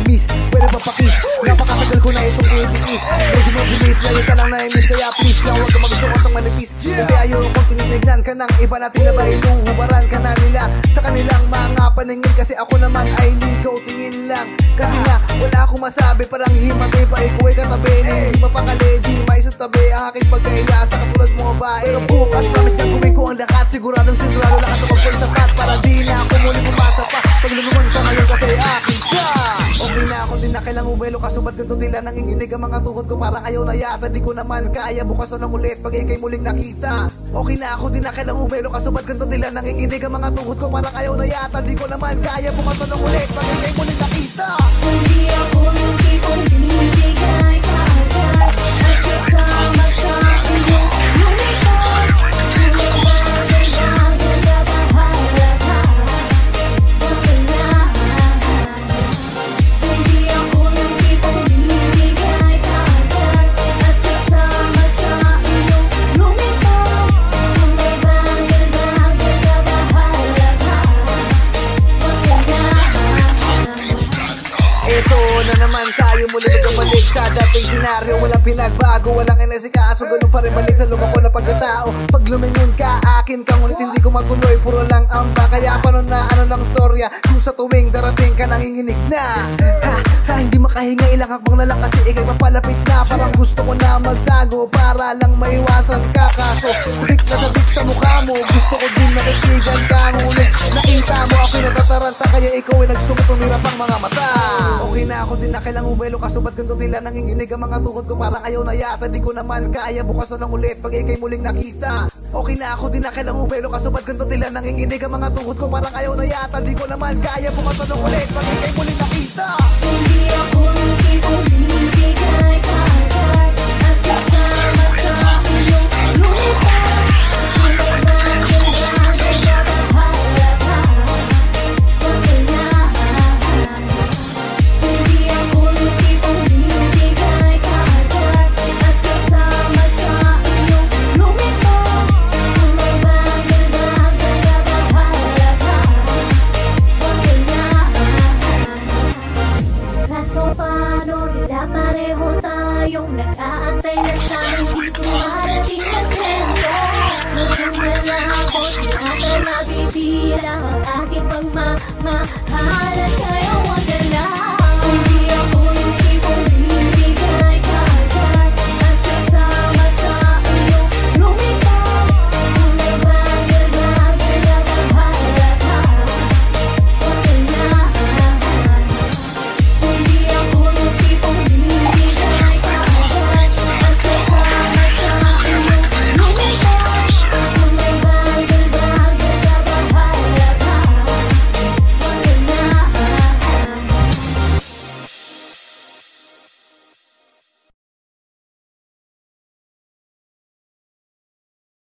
miss, pwede ba pakis? Napakatagal ko na itong itikis. Medyo mabilis, ngayon ka lang na-miss. Kaya please lang, huwag ka magusto ko itong manipis. Kasi ayaw kong tinitignan ka ng iba na tila ba inuhubaran ka na nila sa kanilang mga paningin. Kasi ako naman ay ligaw, tingin lang. Kasi nga, wala akong masabi, parang himatay pa ikaw ay katabi. Hindi mapakali, di maisang tabi ang aking pagkaila sa katulad mo babae. Pero bukas, promise gagawin ko ang lahat. Siguradong sigurado lakas sa pagpulsapat para di na ako muli pumasa pa. Pag lumuwan ka ngayon kasi akin ka. Okay na ako, di na kailang umelo ka. Subat ganito nila nanginginig ang mga tuhod ko. Parang ayaw na yata, di ko naman kaya. Bukas na lang ulit pag ikay muling nakita. Okay na ako, di na kailang umelo ka. Subat ganito nila nanginginig ang mga tuhod ko. Parang ayaw na yata, di ko naman kaya. Bukas na lang ulit pag ikay muling nakita. Hindi ako nung tipong binibigay ka agad at kasama sa iyong uniform. Hindi ako nung tipong binibigay ka agad at kasama sa iyong uniform. Kung may bagay-bagay ka bahala ka. Ito na naman tayo, muli nagkamalik sa dating senaryo. Walang pinagbago, walang inasikaso, ganun pa rin balik sa lumako na pagkatao. Pag lumingon ka, akin ka, ngunit hindi ko matuloy, puro lang amba. Kaya paano na ano ng storya kung sa tuwing darating ka nanginginig na. Hindi makahinga, ilang hakbang na lang kasi ikay papalapit na. Parang gusto ko na magtago para lang maiwasan ka. Kaso big na sabik sa mukha mo, gusto ko din nakitigan ka. Ngunit nakita mo ako'y natataranta, kaya ikaw ay nagsungit, umirap ang mga mata. Okay na ako, din na kailang umelo ka. Subat ganito nila nanginginig ang mga tuhod ko. Parang ayaw na yata, di ko naman kaya. Bukas na lang ulit pag ikay muling nakita. Okay na ako, din na kailang umelo ka. Subat ganito nila nanginginig ang mga tuhod ko. Parang ayaw na yata, di ko naman kaya. Bukas na lang ulit pag ikay muling nakita. Hindi ako nung tipong binibigay ka agad at kasama sa iyong uniform. Kung may bagay-bagay ka bahala ka. Hindi ako nung tipong binibigay ka agad at kasama sa iyong uniform. Kung may bagay-bagay ka bahala ka. Kaso paano nila pareho tayong nag-aantay na sanang di tumarating ang kwento. Nagdumala ako, di ata nabibilang ang aking pagmamahalan. Kaya